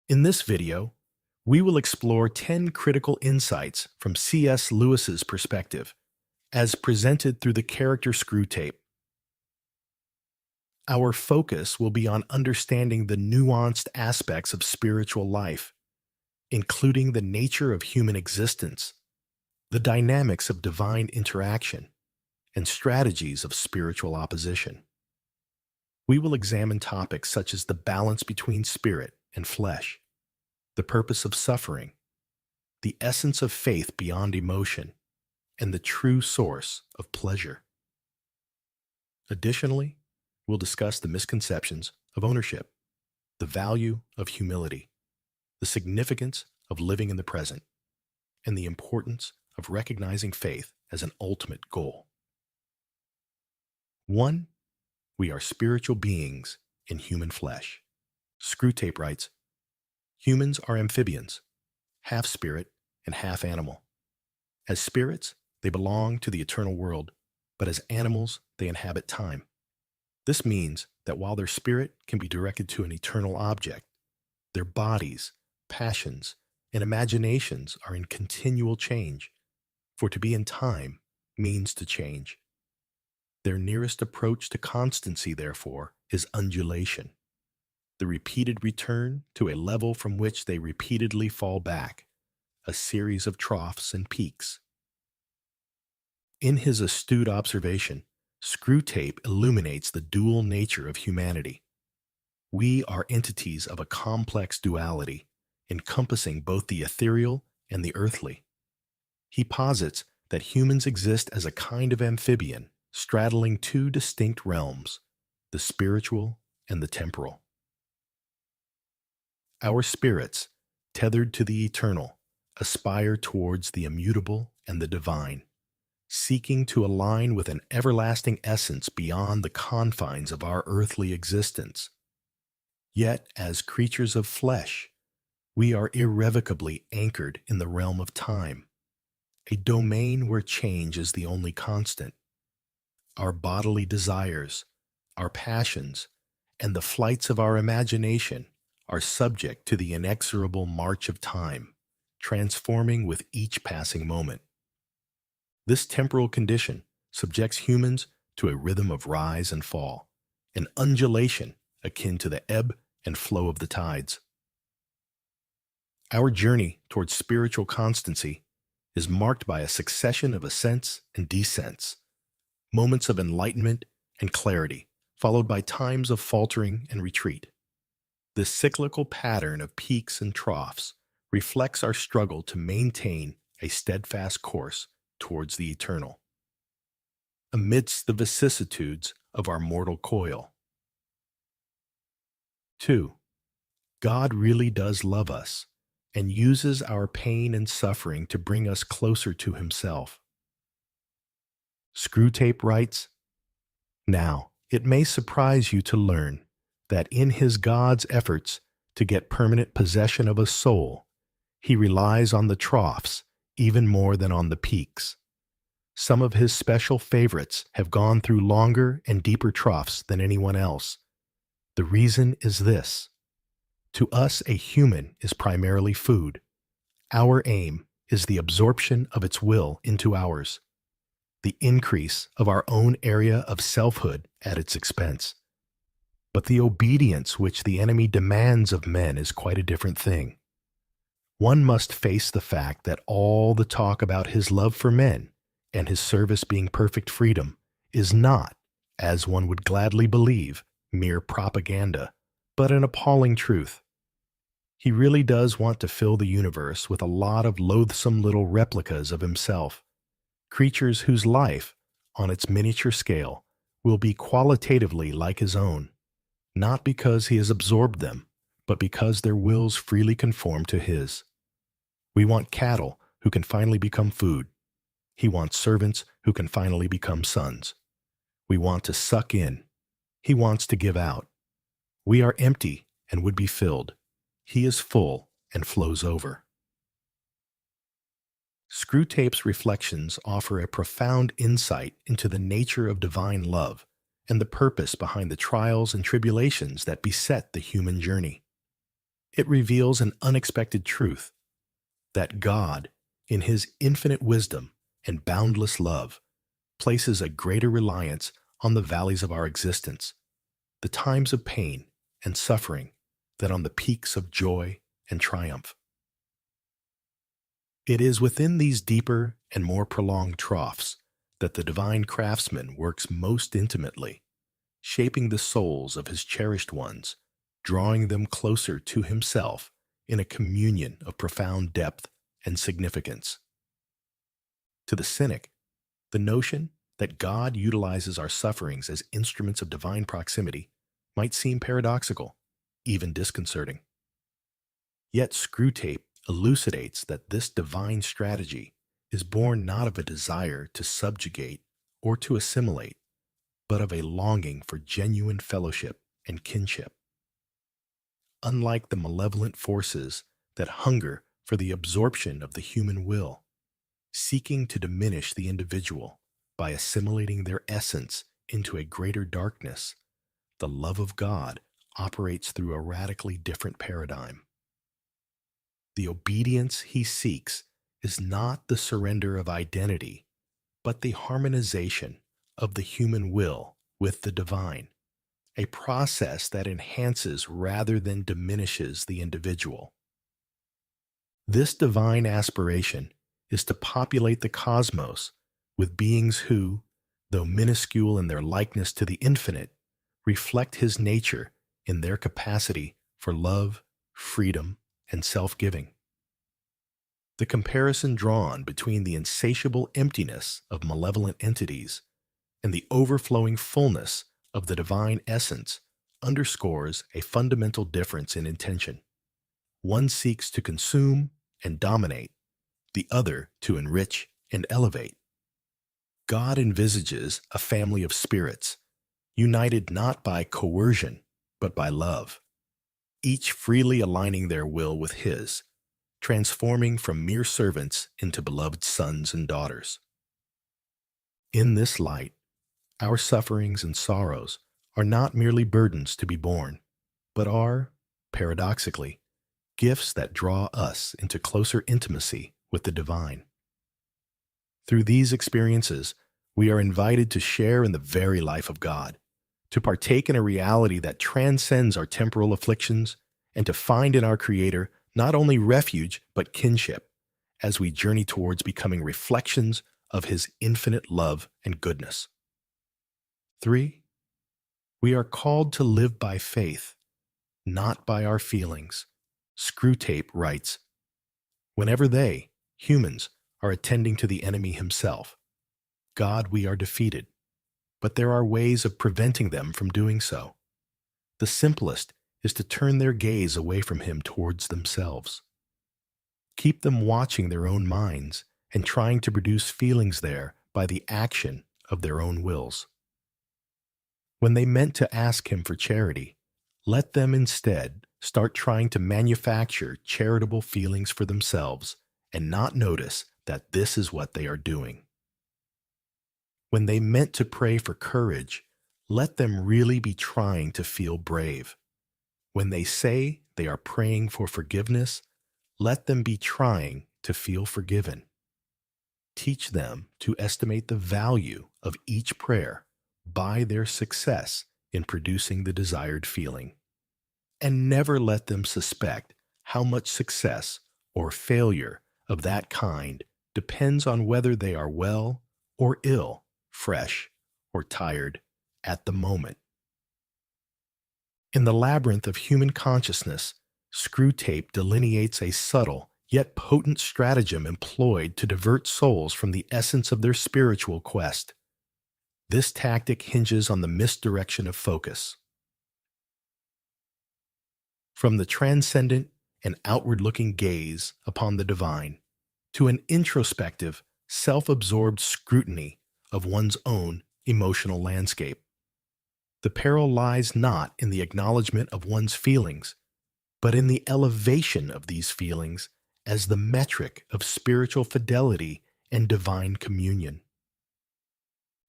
In this video, we will explore 10 critical insights from C.S. Lewis's perspective, as presented through the character Screwtape. Our focus will be on understanding the nuanced aspects of spiritual life, including the nature of human existence, the dynamics of divine interaction, and strategies of spiritual opposition. We will examine topics such as the balance between spirit and flesh, the purpose of suffering, the essence of faith beyond emotion, and the true source of pleasure. Additionally, we'll discuss the misconceptions of ownership, the value of humility, the significance of living in the present, and the importance of recognizing faith as an ultimate goal. 1. We are spiritual beings in human flesh. Screwtape writes, "Humans are amphibians, half spirit and half animal. As spirits, they belong to the eternal world, but as animals, they inhabit time. This means that while their spirit can be directed to an eternal object, their bodies, passions, and imaginations are in continual change, for to be in time means to change. Their nearest approach to constancy, therefore, is undulation, the repeated return to a level from which they repeatedly fall back, a series of troughs and peaks." In his astute observation, Screwtape illuminates the dual nature of humanity. We are entities of a complex duality, encompassing both the ethereal and the earthly. He posits that humans exist as a kind of amphibian, straddling two distinct realms, the spiritual and the temporal. Our spirits, tethered to the eternal, aspire towards the immutable and the divine, seeking to align with an everlasting essence beyond the confines of our earthly existence. Yet, as creatures of flesh, we are irrevocably anchored in the realm of time, a domain where change is the only constant. Our bodily desires, our passions, and the flights of our imagination are subject to the inexorable march of time, transforming with each passing moment. This temporal condition subjects humans to a rhythm of rise and fall, an undulation akin to the ebb and flow of the tides. Our journey towards spiritual constancy is marked by a succession of ascents and descents, moments of enlightenment and clarity, followed by times of faltering and retreat. This cyclical pattern of peaks and troughs reflects our struggle to maintain a steadfast course towards the eternal, amidst the vicissitudes of our mortal coil. 2. God really does love us and uses our pain and suffering to bring us closer to Himself. Screwtape writes, "Now, it may surprise you to learn that in his God's efforts to get permanent possession of a soul, He relies on the troughs even more than on the peaks. Some of His special favorites have gone through longer and deeper troughs than anyone else. The reason is this: to us, a human is primarily food. Our aim is the absorption of its will into ours, the increase of our own area of selfhood at its expense. But the obedience which the enemy demands of men is quite a different thing. One must face the fact that all the talk about His love for men and His service being perfect freedom is not, as one would gladly believe, mere propaganda, but an appalling truth. He really does want to fill the universe with a lot of loathsome little replicas of Himself, creatures whose life, on its miniature scale, will be qualitatively like His own, not because He has absorbed them, but because their wills freely conform to His. We want cattle who can finally become food. He wants servants who can finally become sons. We want to suck in. He wants to give out. We are empty and would be filled. He is full and flows over." Screwtape's reflections offer a profound insight into the nature of divine love and the purpose behind the trials and tribulations that beset the human journey. It reveals an unexpected truth that God, in his infinite wisdom and boundless love, places a greater reliance on the valleys of our existence, the times of pain and suffering, than on the peaks of joy and triumph. It is within these deeper and more prolonged troughs that the divine craftsman works most intimately, shaping the souls of his cherished ones, drawing them closer to himself in a communion of profound depth and significance. To the cynic, the notion that God utilizes our sufferings as instruments of divine proximity might seem paradoxical, even disconcerting. Yet Screwtape elucidates that this divine strategy is born not of a desire to subjugate or to assimilate, but of a longing for genuine fellowship and kinship. Unlike the malevolent forces that hunger for the absorption of the human will, seeking to diminish the individual by assimilating their essence into a greater darkness, the love of God operates through a radically different paradigm. The obedience he seeks is not the surrender of identity, but the harmonization of the human will with the divine, a process that enhances rather than diminishes the individual. This divine aspiration is to populate the cosmos with beings who, though minuscule in their likeness to the infinite, reflect his nature in their capacity for love, freedom, and self-giving. The comparison drawn between the insatiable emptiness of malevolent entities and the overflowing fullness of the divine essence underscores a fundamental difference in intention. One seeks to consume and dominate, the other to enrich and elevate. God envisages a family of spirits, united not by coercion, but by love, each freely aligning their will with his, transforming from mere servants into beloved sons and daughters. In this light, our sufferings and sorrows are not merely burdens to be borne, but are, paradoxically, gifts that draw us into closer intimacy with the divine. Through these experiences, we are invited to share in the very life of God, to partake in a reality that transcends our temporal afflictions, and to find in our Creator not only refuge but kinship, as we journey towards becoming reflections of his infinite love and goodness. 3. We are called to live by faith, not by our feelings. Screwtape writes, "Whenever they, humans, are attending to the enemy himself, God, we are defeated, but there are ways of preventing them from doing so. The simplest is to turn their gaze away from him towards themselves. Keep them watching their own minds and trying to produce feelings there by the action of their own wills. When they meant to ask him for charity, let them instead start trying to manufacture charitable feelings for themselves and not notice that this is what they are doing. When they meant to pray for courage, let them really be trying to feel brave. When they say they are praying for forgiveness, let them be trying to feel forgiven. Teach them to estimate the value of each prayer by their success in producing the desired feeling. And never let them suspect how much success or failure of that kind depends on whether they are well or ill, fresh or tired at the moment. In the labyrinth of human consciousness, Screwtape delineates a subtle yet potent stratagem employed to divert souls from the essence of their spiritual quest. This tactic hinges on the misdirection of focus. From the transcendent and outward-looking gaze upon the divine to an introspective, self-absorbed scrutiny of one's own emotional landscape. The peril lies not in the acknowledgement of one's feelings, but in the elevation of these feelings as the metric of spiritual fidelity and divine communion.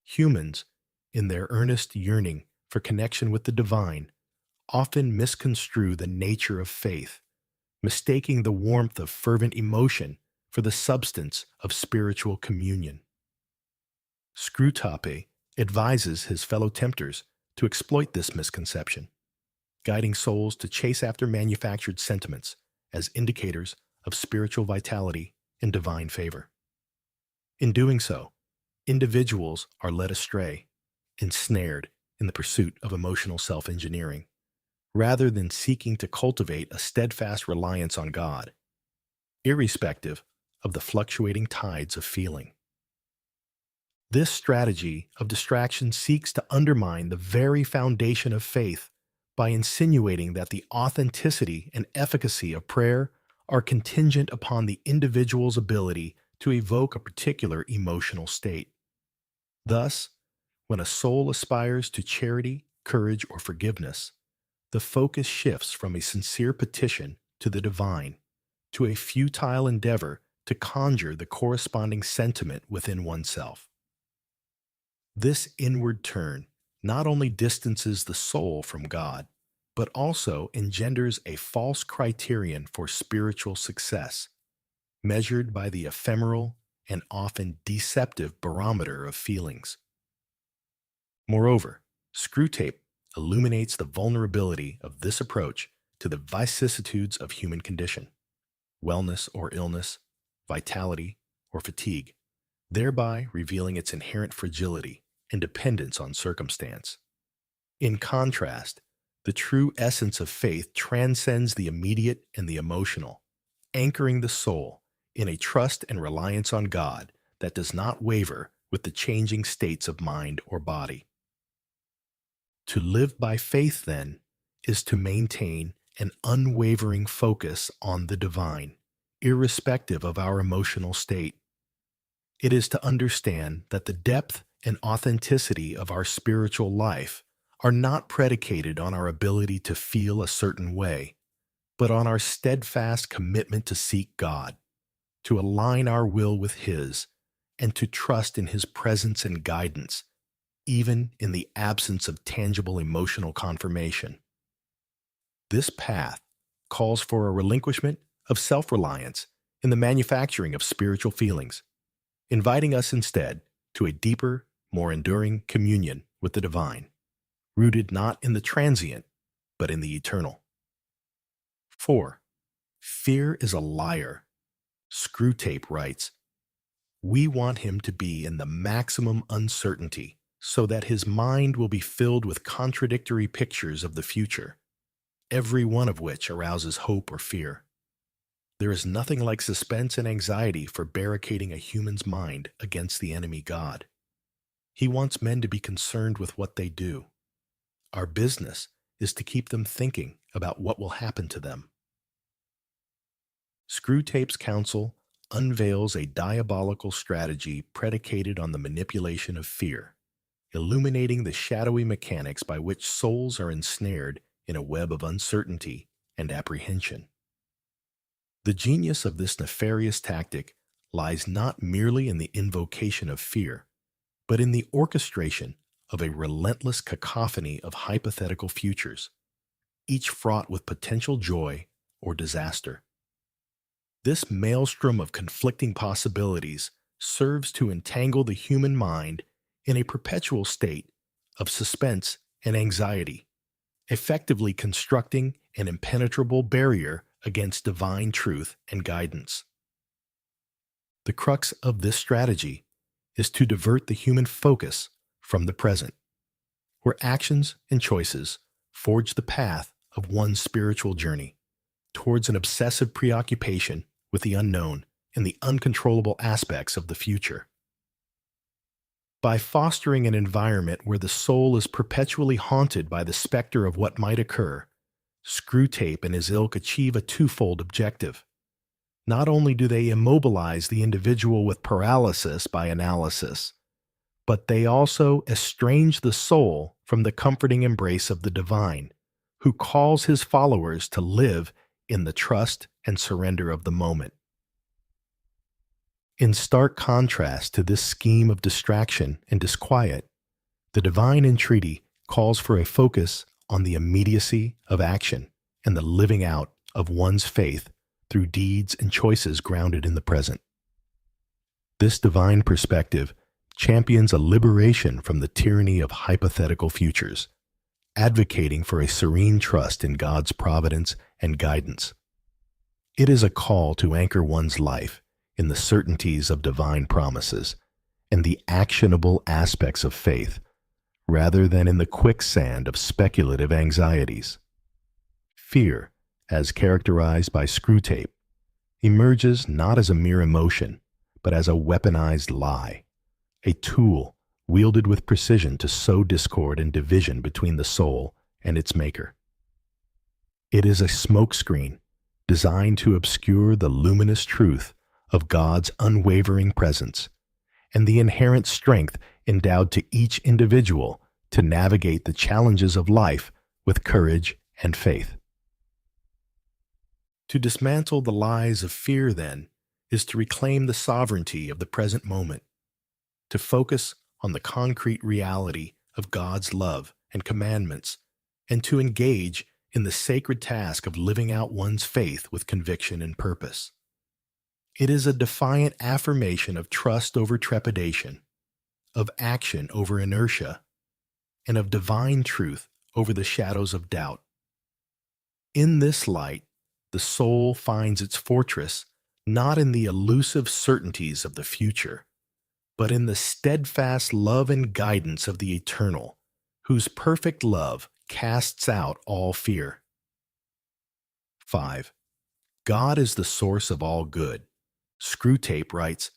Humans, in their earnest yearning for connection with the divine, often misconstrue the nature of faith mistaking the warmth of fervent emotion for the substance of spiritual communion. Screwtape advises his fellow tempters to exploit this misconception, guiding souls to chase after manufactured sentiments as indicators of spiritual vitality and divine favor. In doing so, individuals are led astray, ensnared in the pursuit of emotional self-engineering, rather than seeking to cultivate a steadfast reliance on God, irrespective of the fluctuating tides of feeling. This strategy of distraction seeks to undermine the very foundation of faith by insinuating that the authenticity and efficacy of prayer are contingent upon the individual's ability to evoke a particular emotional state. Thus, when a soul aspires to charity, courage, or forgiveness, the focus shifts from a sincere petition to the divine to a futile endeavor to conjure the corresponding sentiment within oneself. This inward turn not only distances the soul from God, but also engenders a false criterion for spiritual success, measured by the ephemeral and often deceptive barometer of feelings. Moreover, Screwtape illuminates the vulnerability of this approach to the vicissitudes of human condition, wellness or illness, vitality or fatigue, thereby revealing its inherent fragility and dependence on circumstance. In contrast, the true essence of faith transcends the immediate and the emotional, anchoring the soul in a trust and reliance on God that does not waver with the changing states of mind or body. To live by faith, then, is to maintain an unwavering focus on the divine, irrespective of our emotional state. It is to understand that the depth and authenticity of our spiritual life are not predicated on our ability to feel a certain way, but on our steadfast commitment to seek God, to align our will with His, and to trust in His presence and guidance, even in the absence of tangible emotional confirmation. This path calls for a relinquishment of self-reliance in the manufacturing of spiritual feelings, inviting us instead to a deeper, more enduring communion with the divine, rooted not in the transient, but in the eternal. 4. Fear is a liar. Screwtape writes, "We want him to be in the maximum uncertainty so that his mind will be filled with contradictory pictures of the future, every one of which arouses hope or fear. There is nothing like suspense and anxiety for barricading a human's mind against the enemy God. He wants men to be concerned with what they do. Our business is to keep them thinking about what will happen to them." Screwtape's counsel unveils a diabolical strategy predicated on the manipulation of fear, illuminating the shadowy mechanics by which souls are ensnared in a web of uncertainty and apprehension. The genius of this nefarious tactic lies not merely in the invocation of fear, but in the orchestration of a relentless cacophony of hypothetical futures, each fraught with potential joy or disaster. This maelstrom of conflicting possibilities serves to entangle the human mind in a perpetual state of suspense and anxiety, effectively constructing an impenetrable barrier against divine truth and guidance. The crux of this strategy is to divert the human focus from the present, where actions and choices forge the path of one's spiritual journey towards an obsessive preoccupation with the unknown and the uncontrollable aspects of the future. By fostering an environment where the soul is perpetually haunted by the specter of what might occur, Screwtape and his ilk achieve a twofold objective. Not only do they immobilize the individual with paralysis by analysis, but they also estrange the soul from the comforting embrace of the divine, who calls his followers to live in the trust and surrender of the moment. In stark contrast to this scheme of distraction and disquiet, the divine entreaty calls for a focus on the immediacy of action and the living out of one's faith through deeds and choices grounded in the present. This divine perspective champions a liberation from the tyranny of hypothetical futures, advocating for a serene trust in God's providence and guidance. It is a call to anchor one's life in the certainties of divine promises and the actionable aspects of faith, rather than in the quicksand of speculative anxieties. Fear, as characterized by Screwtape, emerges not as a mere emotion, but as a weaponized lie, a tool wielded with precision to sow discord and division between the soul and its maker. It is a smokescreen designed to obscure the luminous truth of God's unwavering presence and the inherent strength endowed to each individual to navigate the challenges of life with courage and faith. To dismantle the lies of fear, then, is to reclaim the sovereignty of the present moment, to focus on the concrete reality of God's love and commandments, and to engage in the sacred task of living out one's faith with conviction and purpose. It is a defiant affirmation of trust over trepidation, of action over inertia, and of divine truth over the shadows of doubt. In this light, the soul finds its fortress not in the elusive certainties of the future, but in the steadfast love and guidance of the eternal, whose perfect love casts out all fear. 5. God is the source of all good. Screwtape writes,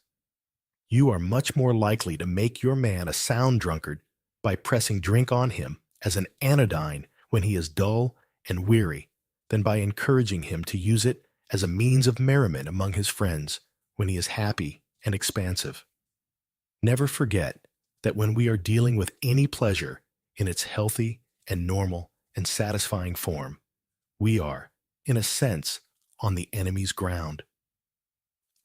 "You are much more likely to make your man a sound drunkard by pressing drink on him as an anodyne when he is dull and weary than by encouraging him to use it as a means of merriment among his friends when he is happy and expansive." Never forget that when we are dealing with any pleasure in its healthy and normal and satisfying form, we are, in a sense, on the enemy's ground.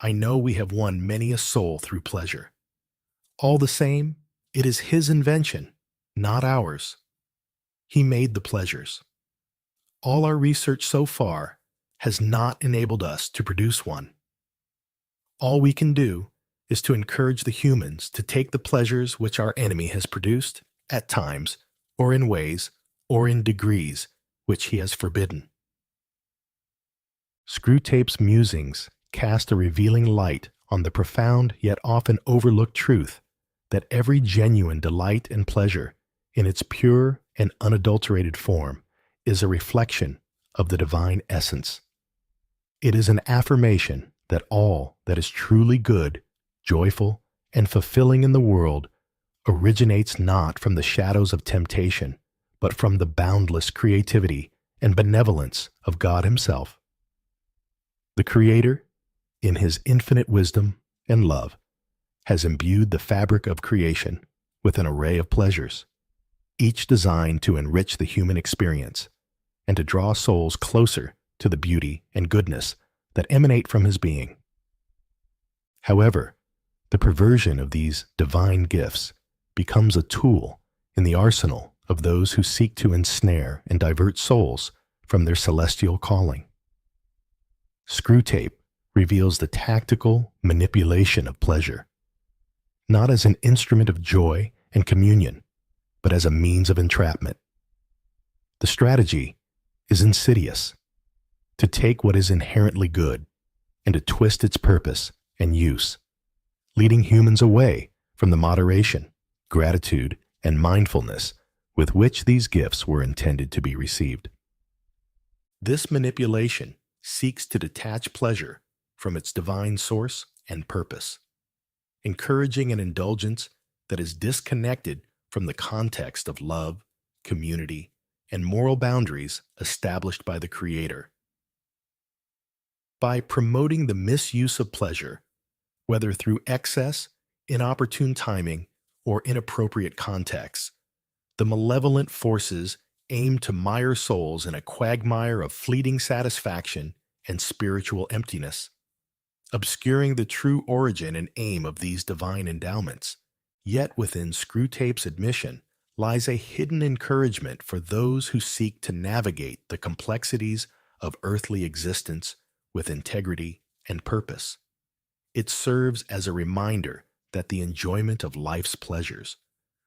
I know we have won many a soul through pleasure. All the same, it is his invention, not ours. He made the pleasures. All our research so far has not enabled us to produce one. All we can do is to encourage the humans to take the pleasures which our enemy has produced, at times, or in ways, or in degrees, which he has forbidden. Screwtape's musings cast a revealing light on the profound yet often overlooked truth that every genuine delight and pleasure, in its pure and unadulterated form, is a reflection of the divine essence. It is an affirmation that all that is truly good, joyful, and fulfilling in the world originates not from the shadows of temptation, but from the boundless creativity and benevolence of God Himself. The Creator, in His infinite wisdom and love, has imbued the fabric of creation with an array of pleasures, each designed to enrich the human experience and to draw souls closer to the beauty and goodness that emanate from His being. However, the perversion of these divine gifts becomes a tool in the arsenal of those who seek to ensnare and divert souls from their celestial calling. Screwtape reveals the tactical manipulation of pleasure, not as an instrument of joy and communion, but as a means of entrapment. The strategy is insidious: to take what is inherently good and to twist its purpose and use, leading humans away from the moderation, gratitude, and mindfulness with which these gifts were intended to be received. This manipulation seeks to detach pleasure from its divine source and purpose, encouraging an indulgence that is disconnected from the context of love, community, and moral boundaries established by the Creator. By promoting the misuse of pleasure, whether through excess, inopportune timing, or inappropriate contexts, the malevolent forces aim to mire souls in a quagmire of fleeting satisfaction and spiritual emptiness, obscuring the true origin and aim of these divine endowments. Yet within Screwtape's admission lies a hidden encouragement for those who seek to navigate the complexities of earthly existence with integrity and purpose. It serves as a reminder that the enjoyment of life's pleasures,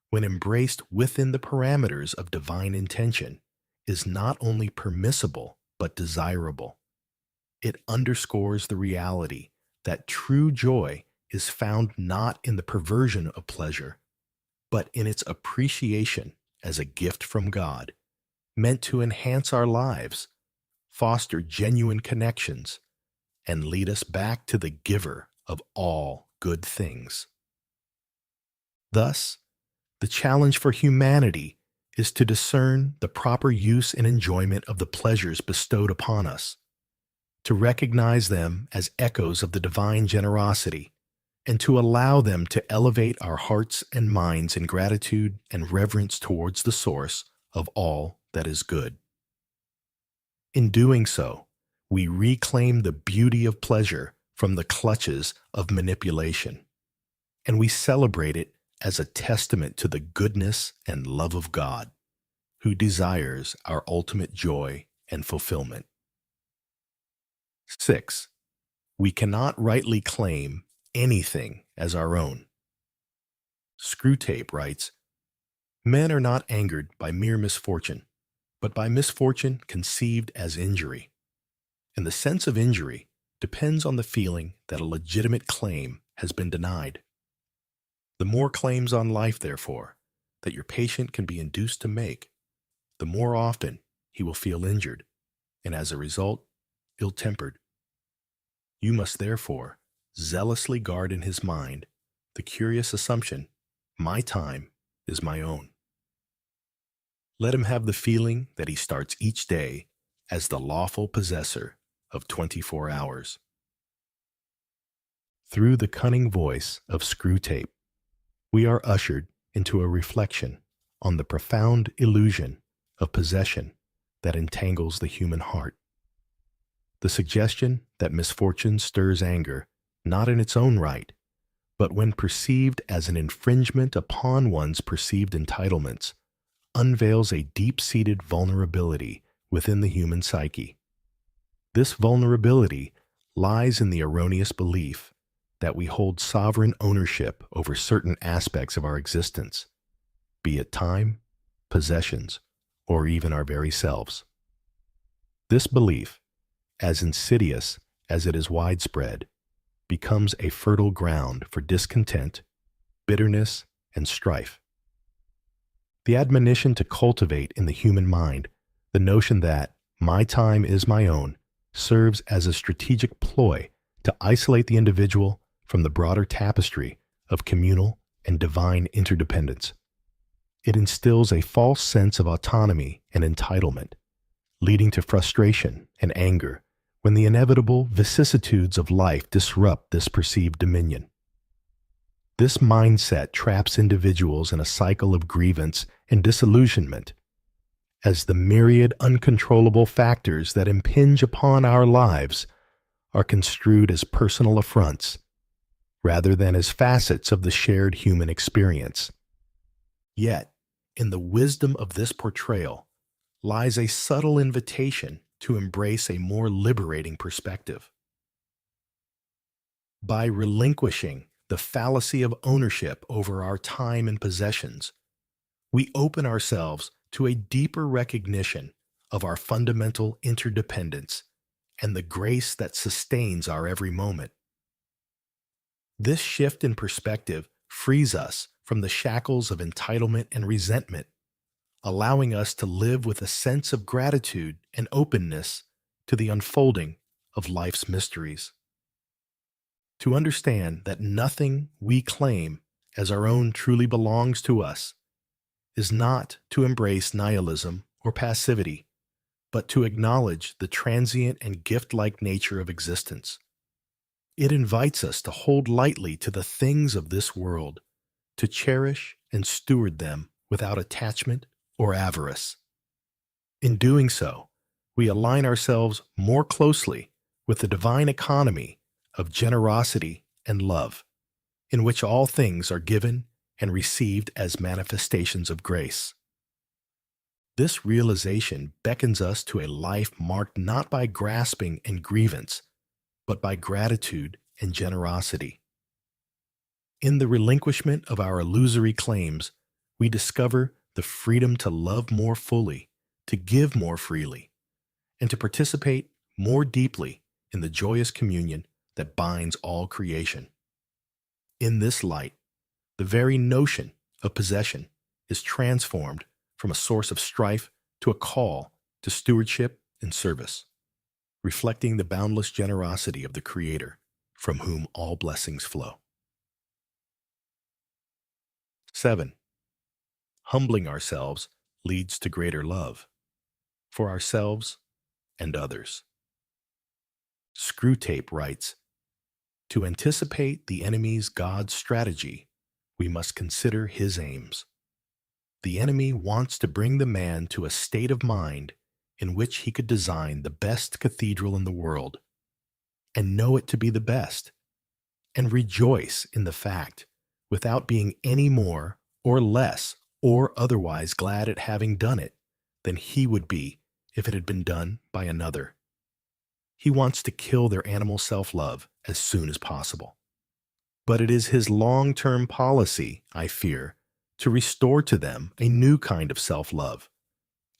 when embraced within the parameters of divine intention, is not only permissible but desirable. It underscores the reality that true joy is found not in the perversion of pleasure, but in its appreciation as a gift from God, meant to enhance our lives, foster genuine connections, and lead us back to the giver of all good things. Thus, the challenge for humanity is to discern the proper use and enjoyment of the pleasures bestowed upon us, to recognize them as echoes of the divine generosity, and to allow them to elevate our hearts and minds in gratitude and reverence towards the source of all that is good. In doing so, we reclaim the beauty of pleasure from the clutches of manipulation, and we celebrate it as a testament to the goodness and love of God, who desires our ultimate joy and fulfillment. 6. We cannot rightly claim anything as our own. Screwtape writes, "Men are not angered by mere misfortune, but by misfortune conceived as injury. And the sense of injury depends on the feeling that a legitimate claim has been denied. The more claims on life, therefore, that your patient can be induced to make, the more often he will feel injured, and as a result, ill-tempered. You must therefore zealously guard in his mind the curious assumption, my time is my own. Let him have the feeling that he starts each day as the lawful possessor of 24 hours. Through the cunning voice of Screwtape, we are ushered into a reflection on the profound illusion of possession that entangles the human heart. The suggestion that misfortune stirs anger, not in its own right, but when perceived as an infringement upon one's perceived entitlements, unveils a deep-seated vulnerability within the human psyche. This vulnerability lies in the erroneous belief that we hold sovereign ownership over certain aspects of our existence, be it time, possessions, or even our very selves. This belief, as insidious as it is widespread, becomes a fertile ground for discontent, bitterness, and strife. The admonition to cultivate in the human mind the notion that my time is my own serves as a strategic ploy to isolate the individual from the broader tapestry of communal and divine interdependence. It instills a false sense of autonomy and entitlement, leading to frustration and anger when the inevitable vicissitudes of life disrupt this perceived dominion. This mindset traps individuals in a cycle of grievance and disillusionment, as the myriad uncontrollable factors that impinge upon our lives are construed as personal affronts, rather than as facets of the shared human experience. Yet, in the wisdom of this portrayal lies a subtle invitation to embrace a more liberating perspective. By relinquishing the fallacy of ownership over our time and possessions, we open ourselves to a deeper recognition of our fundamental interdependence and the grace that sustains our every moment. This shift in perspective frees us from the shackles of entitlement and resentment, allowing us to live with a sense of gratitude and openness to the unfolding of life's mysteries. To understand that nothing we claim as our own truly belongs to us is not to embrace nihilism or passivity, but to acknowledge the transient and gift-like nature of existence. It invites us to hold lightly to the things of this world, to cherish and steward them without attachment or avarice. In doing so, we align ourselves more closely with the divine economy of generosity and love, in which all things are given and received as manifestations of grace. This realization beckons us to a life marked not by grasping and grievance, but by gratitude and generosity. In the relinquishment of our illusory claims, we discover the freedom to love more fully, to give more freely, and to participate more deeply in the joyous communion that binds all creation. In this light, the very notion of possession is transformed from a source of strife to a call to stewardship and service, reflecting the boundless generosity of the Creator, from whom all blessings flow. 7. Humbling ourselves leads to greater love for ourselves and others. Screwtape writes, "To anticipate the enemy's God's strategy, we must consider his aims. The enemy wants to bring the man to a state of mind in which he could design the best cathedral in the world, and know it to be the best, and rejoice in the fact without being any more or less or otherwise glad at having done it than he would be if it had been done by another. He wants to kill their animal self-love as soon as possible. But it is his long-term policy, I fear, to restore to them a new kind of self-love,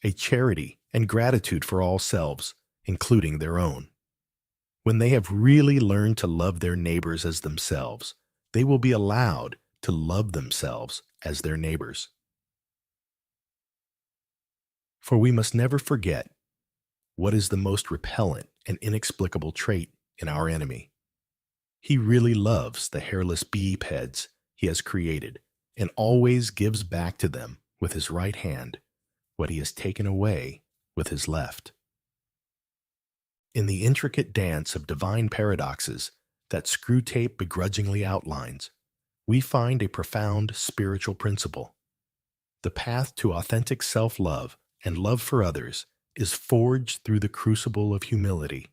a charity and gratitude for all selves, including their own. When they have really learned to love their neighbors as themselves, they will be allowed to love themselves as their neighbors. For we must never forget what is the most repellent and inexplicable trait in our enemy. He really loves the hairless bipeds he has created and always gives back to them with his right hand what he has taken away with his left. In the intricate dance of divine paradoxes that Screwtape begrudgingly outlines, we find a profound spiritual principle. The path to authentic self-love and love for others is forged through the crucible of humility.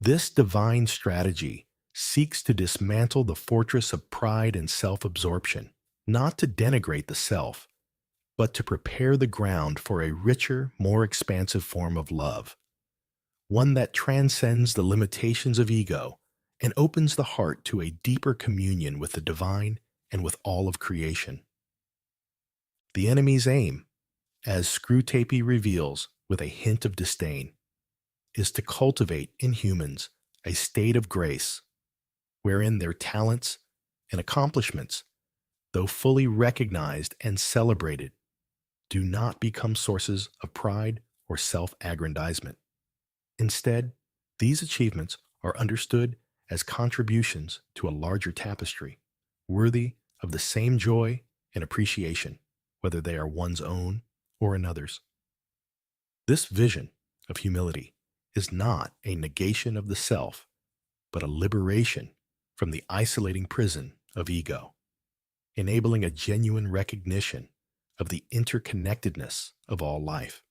This divine strategy seeks to dismantle the fortress of pride and self-absorption, not to denigrate the self, but to prepare the ground for a richer, more expansive form of love, one that transcends the limitations of ego and opens the heart to a deeper communion with the divine and with all of creation. The enemy's aim, as Screwtape reveals with a hint of disdain, is to cultivate in humans a state of grace wherein their talents and accomplishments, though fully recognized and celebrated, do not become sources of pride or self-aggrandizement. Instead, these achievements are understood as contributions to a larger tapestry, worthy of the same joy and appreciation, whether they are one's own or another's. This vision of humility is not a negation of the self, but a liberation from the isolating prison of ego, enabling a genuine recognition of the interconnectedness of all life.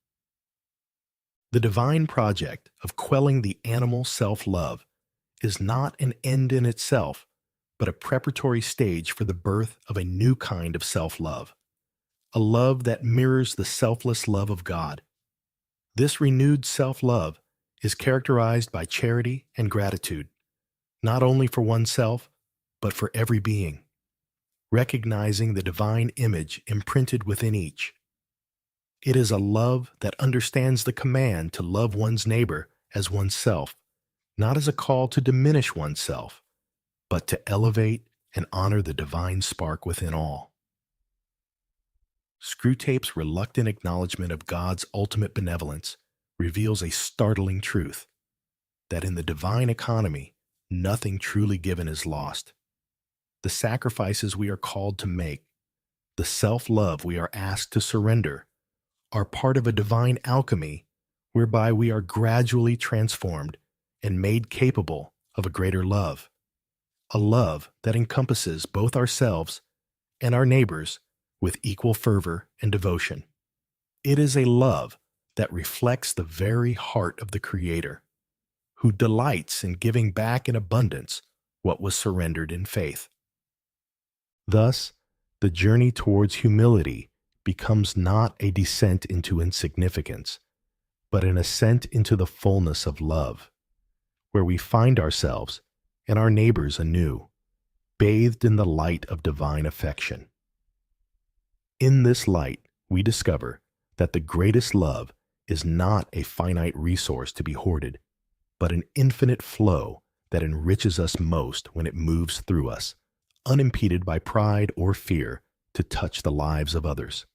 The divine project of quelling the animal self-love is not an end in itself, but a preparatory stage for the birth of a new kind of self-love, a love that mirrors the selfless love of God. This renewed self-love is characterized by charity and gratitude, not only for oneself, but for every being, recognizing the divine image imprinted within each. It is a love that understands the command to love one's neighbor as oneself, not as a call to diminish oneself, but to elevate and honor the divine spark within all. Screwtape's reluctant acknowledgement of God's ultimate benevolence reveals a startling truth, that in the divine economy, nothing truly given is lost. The sacrifices we are called to make, the self-love we are asked to surrender, are part of a divine alchemy whereby we are gradually transformed and made capable of a greater love, a love that encompasses both ourselves and our neighbors with equal fervor and devotion. It is a love that reflects the very heart of the Creator, who delights in giving back in abundance what was surrendered in faith. Thus, the journey towards humility becomes not a descent into insignificance, but an ascent into the fullness of love, where we find ourselves and our neighbors anew, bathed in the light of divine affection. In this light, we discover that the greatest love is not a finite resource to be hoarded, but an infinite flow that enriches us most when it moves through us, unimpeded by pride or fear, to touch the lives of others.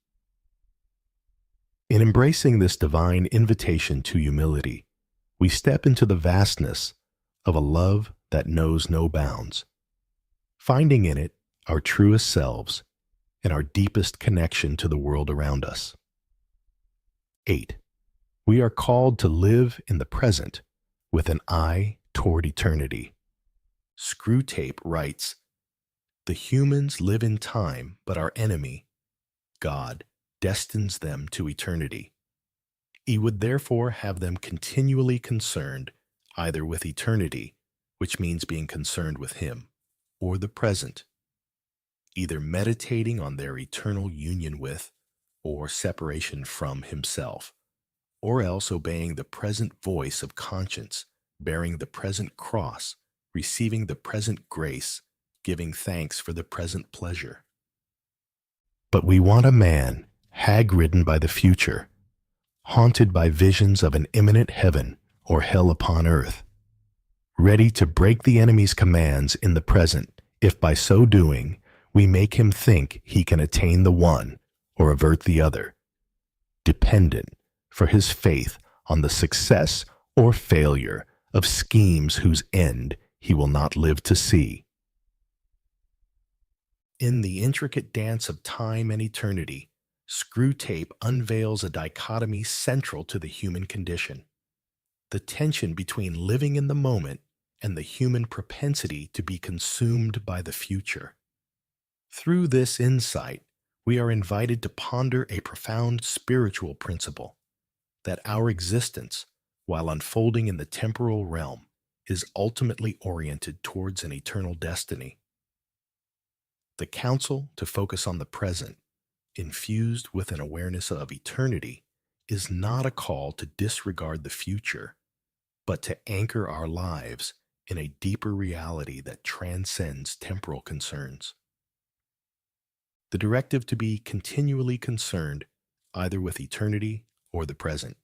In embracing this divine invitation to humility, we step into the vastness of a love that knows no bounds, finding in it our truest selves and our deepest connection to the world around us. 8. We are called to live in the present with an eye toward eternity. Screwtape writes, "The humans live in time, but our enemy, God, destines them to eternity. He would therefore have them continually concerned either with eternity, which means being concerned with Him, or the present, either meditating on their eternal union with or separation from Himself, or else obeying the present voice of conscience, bearing the present cross, receiving the present grace, giving thanks for the present pleasure." But we want a man hag-ridden by the future, haunted by visions of an imminent heaven or hell upon earth, ready to break the enemy's commands in the present if by so doing we make him think he can attain the one or avert the other, dependent for his faith on the success or failure of schemes whose end he will not live to see. In the intricate dance of time and eternity, Screwtape unveils a dichotomy central to the human condition: the tension between living in the moment and the human propensity to be consumed by the future. Through this insight, we are invited to ponder a profound spiritual principle: that our existence, while unfolding in the temporal realm, is ultimately oriented towards an eternal destiny. The counsel to focus on the present, infused with an awareness of eternity, is not a call to disregard the future, but to anchor our lives in a deeper reality that transcends temporal concerns. The directive to be continually concerned either with eternity or the present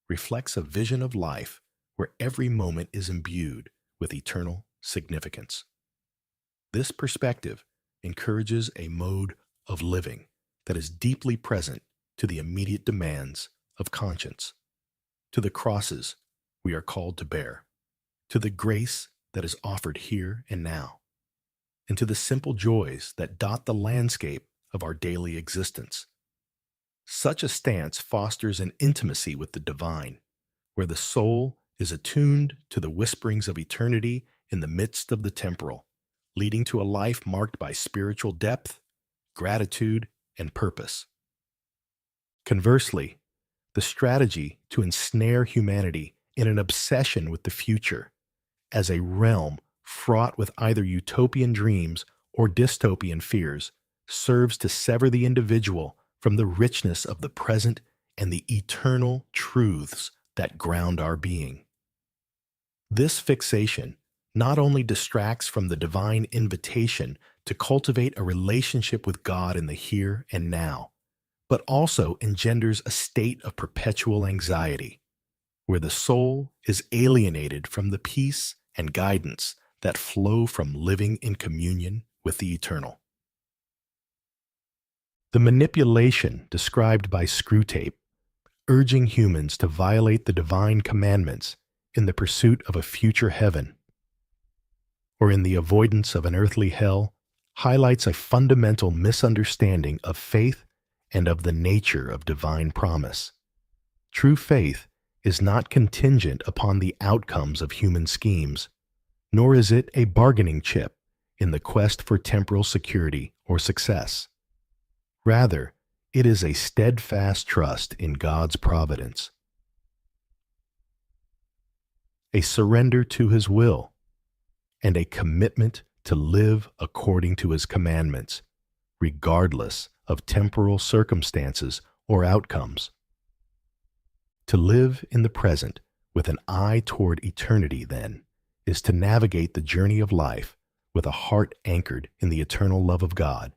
reflects a vision of life where every moment is imbued with eternal significance. This perspective encourages a mode of living that is deeply present to the immediate demands of conscience, to the crosses we are called to bear, to the grace that is offered here and now, and to the simple joys that dot the landscape of our daily existence. Such a stance fosters an intimacy with the divine, where the soul is attuned to the whisperings of eternity in the midst of the temporal, leading to a life marked by spiritual depth, gratitude, and purpose. Conversely, the strategy to ensnare humanity in an obsession with the future as a realm fraught with either utopian dreams or dystopian fears serves to sever the individual from the richness of the present and the eternal truths that ground our being. This fixation not only distracts from the divine invitation to cultivate a relationship with God in the here and now, but also engenders a state of perpetual anxiety, where the soul is alienated from the peace and guidance that flow from living in communion with the eternal. The manipulation described by Screwtape, urging humans to violate the divine commandments in the pursuit of a future heaven, or in the avoidance of an earthly hell, highlights a fundamental misunderstanding of faith and of the nature of divine promise. True faith is not contingent upon the outcomes of human schemes, nor is it a bargaining chip in the quest for temporal security or success. Rather, it is a steadfast trust in God's providence, a surrender to His will, and a commitment to live according to His commandments, regardless of temporal circumstances or outcomes. To live in the present with an eye toward eternity, then, is to navigate the journey of life with a heart anchored in the eternal love of God,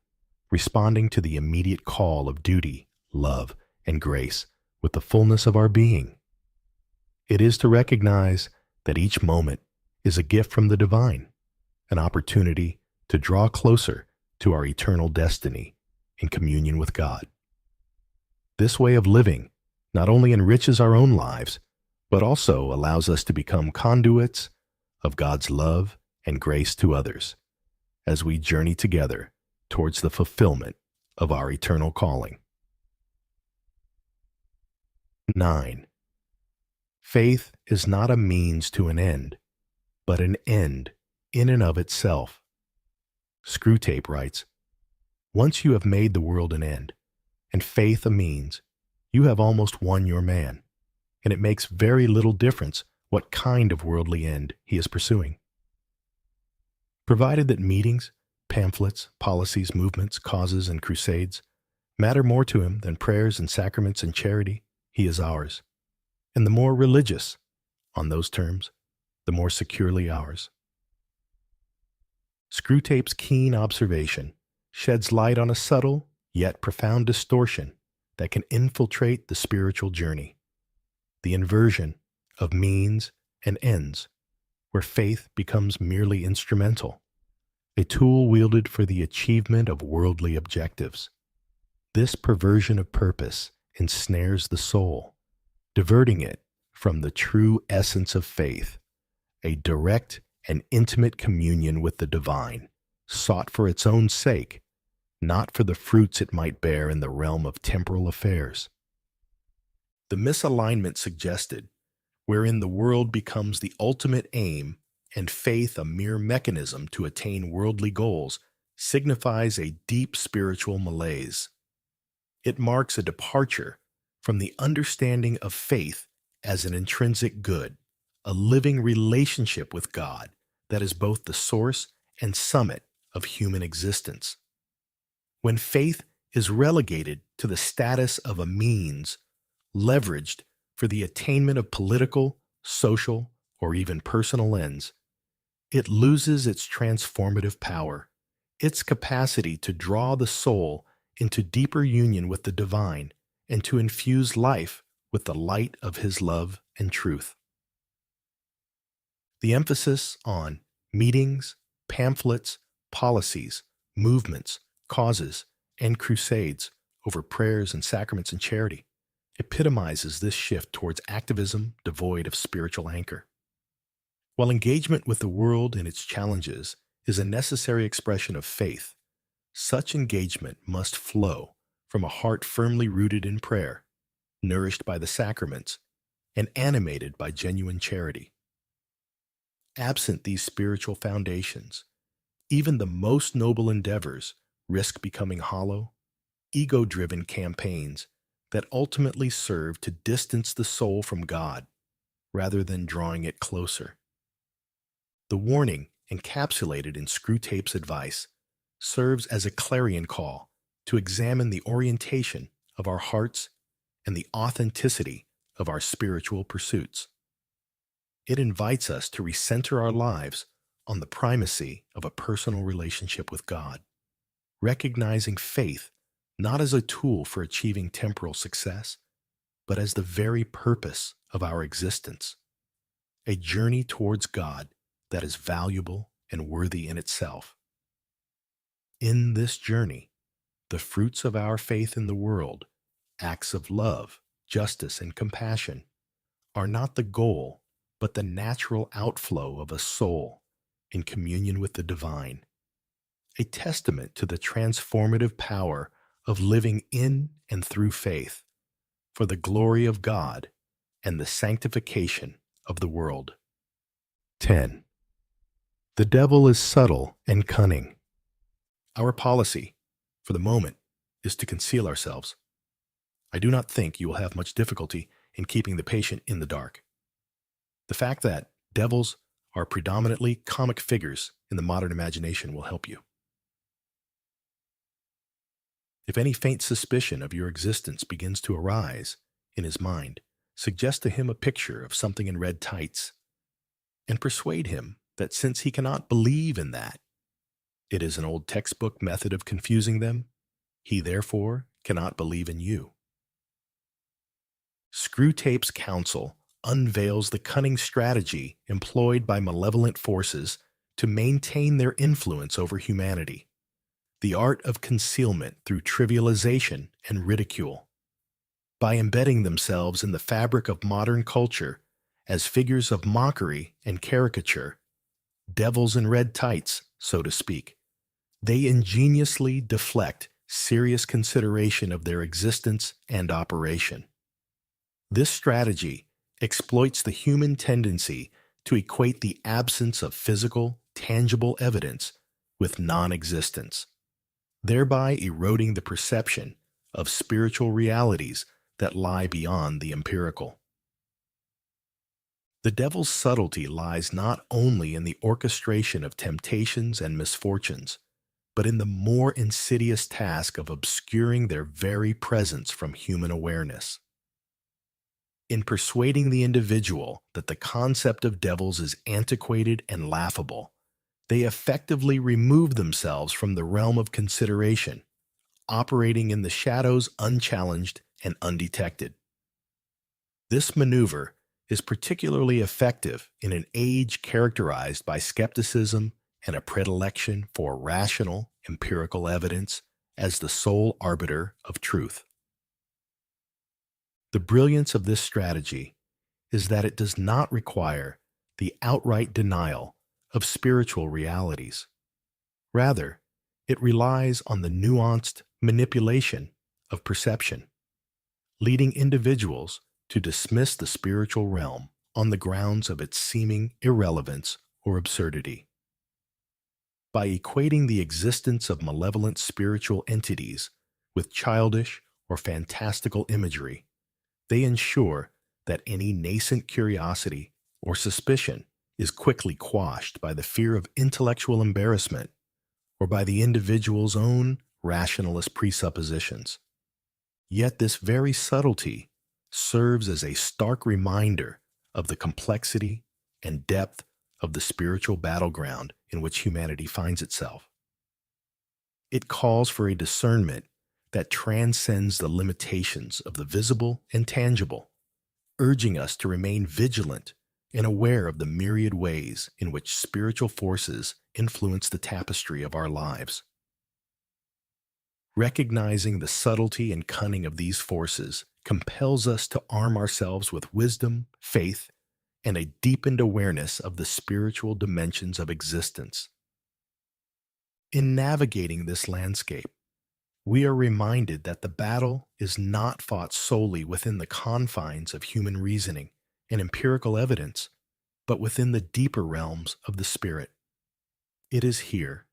responding to the immediate call of duty, love, and grace with the fullness of our being. It is to recognize that each moment is a gift from the divine, an opportunity to draw closer to our eternal destiny in communion with God. This way of living not only enriches our own lives, but also allows us to become conduits of God's love and grace to others as we journey together towards the fulfillment of our eternal calling. 9. Faith is not a means to an end, but an end in and of itself. Screwtape writes, "Once you have made the world an end, and faith a means, you have almost won your man, and it makes very little difference what kind of worldly end he is pursuing. Provided that meetings, pamphlets, policies, movements, causes, and crusades matter more to him than prayers and sacraments and charity, he is ours, and the more religious, on those terms, the more securely ours." Screwtape's keen observation sheds light on a subtle yet profound distortion that can infiltrate the spiritual journey, the inversion of means and ends, where faith becomes merely instrumental, a tool wielded for the achievement of worldly objectives. This perversion of purpose ensnares the soul, diverting it from the true essence of faith, a direct and intimate communion with the divine, sought for its own sake, not for the fruits it might bear in the realm of temporal affairs. The misalignment suggested, wherein the world becomes the ultimate aim and faith a mere mechanism to attain worldly goals, signifies a deep spiritual malaise. It marks a departure from the understanding of faith as an intrinsic good, a living relationship with God that is both the source and summit of human existence. When faith is relegated to the status of a means, leveraged for the attainment of political, social, or even personal ends, it loses its transformative power, its capacity to draw the soul into deeper union with the divine and to infuse life with the light of his love and truth. The emphasis on meetings, pamphlets, policies, movements, causes, and crusades over prayers and sacraments and charity epitomizes this shift towards activism devoid of spiritual anchor. While engagement with the world and its challenges is a necessary expression of faith, such engagement must flow from a heart firmly rooted in prayer, nourished by the sacraments, and animated by genuine charity. Absent these spiritual foundations, even the most noble endeavors risk becoming hollow, ego-driven campaigns that ultimately serve to distance the soul from God rather than drawing it closer. The warning encapsulated in Screwtape's advice serves as a clarion call to examine the orientation of our hearts and the authenticity of our spiritual pursuits. It invites us to recenter our lives on the primacy of a personal relationship with God, recognizing faith not as a tool for achieving temporal success, but as the very purpose of our existence, a journey towards God that is valuable and worthy in itself. In this journey, the fruits of our faith in the world, acts of love, justice, and compassion, are not the goal, but the natural outflow of a soul in communion with the divine, a testament to the transformative power of living in and through faith for the glory of God and the sanctification of the world. 10. The devil is subtle and cunning. Our policy, for the moment, is to conceal ourselves. I do not think you will have much difficulty in keeping the patient in the dark. The fact that devils are predominantly comic figures in the modern imagination will help you. If any faint suspicion of your existence begins to arise in his mind, suggest to him a picture of something in red tights and persuade him that since he cannot believe in that, it is an old textbook method of confusing them, he therefore cannot believe in you. Screwtape's counsel unveils the cunning strategy employed by malevolent forces to maintain their influence over humanity, the art of concealment through trivialization and ridicule. By embedding themselves in the fabric of modern culture as figures of mockery and caricature, devils in red tights, so to speak, they ingeniously deflect serious consideration of their existence and operation. This strategy exploits the human tendency to equate the absence of physical, tangible evidence with non-existence, thereby eroding the perception of spiritual realities that lie beyond the empirical. The devil's subtlety lies not only in the orchestration of temptations and misfortunes, but in the more insidious task of obscuring their very presence from human awareness. In persuading the individual that the concept of devils is antiquated and laughable, they effectively remove themselves from the realm of consideration, operating in the shadows unchallenged and undetected. This maneuver is particularly effective in an age characterized by skepticism and a predilection for rational, empirical evidence as the sole arbiter of truth. The brilliance of this strategy is that it does not require the outright denial of spiritual realities. Rather, it relies on the nuanced manipulation of perception, leading individuals to dismiss the spiritual realm on the grounds of its seeming irrelevance or absurdity. By equating the existence of malevolent spiritual entities with childish or fantastical imagery, they ensure that any nascent curiosity or suspicion is quickly quashed by the fear of intellectual embarrassment or by the individual's own rationalist presuppositions. Yet this very subtlety serves as a stark reminder of the complexity and depth of the spiritual battleground in which humanity finds itself. It calls for a discernment that transcends the limitations of the visible and tangible, urging us to remain vigilant and aware of the myriad ways in which spiritual forces influence the tapestry of our lives. Recognizing the subtlety and cunning of these forces compels us to arm ourselves with wisdom, faith, and a deepened awareness of the spiritual dimensions of existence. In navigating this landscape, we are reminded that the battle is not fought solely within the confines of human reasoning and empirical evidence, but within the deeper realms of the spirit. It is here,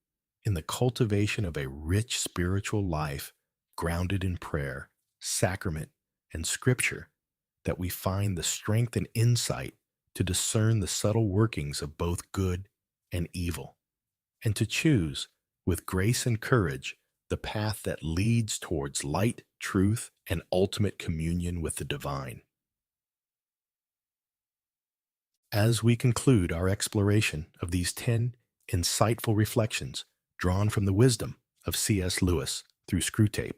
in the cultivation of a rich spiritual life grounded in prayer, sacrament, and scripture, that we find the strength and insight to discern the subtle workings of both good and evil, and to choose, with grace and courage, the path that leads towards light, truth, and ultimate communion with the divine. As we conclude our exploration of these 10 insightful reflections drawn from the wisdom of C.S. Lewis through Screwtape,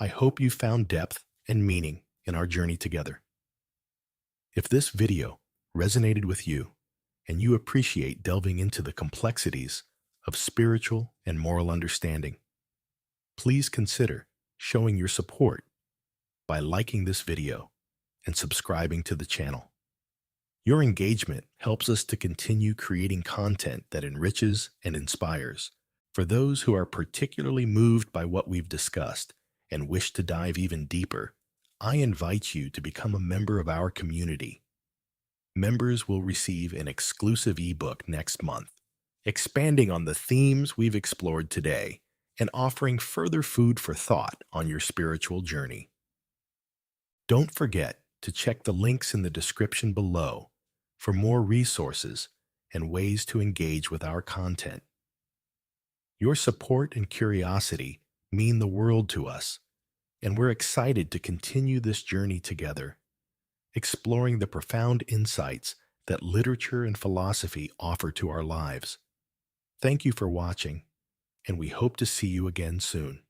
I hope you found depth and meaning in our journey together. If this video resonated with you and you appreciate delving into the complexities of spiritual and moral understanding, please consider showing your support by liking this video and subscribing to the channel. Your engagement helps us to continue creating content that enriches and inspires. For those who are particularly moved by what we've discussed and wish to dive even deeper, I invite you to become a member of our community. Members will receive an exclusive ebook next month, expanding on the themes we've explored today and offering further food for thought on your spiritual journey. Don't forget to check the links in the description below for more resources and ways to engage with our content. Your support and curiosity mean the world to us, and we're excited to continue this journey together, exploring the profound insights that literature and philosophy offer to our lives. Thank you for watching, and we hope to see you again soon.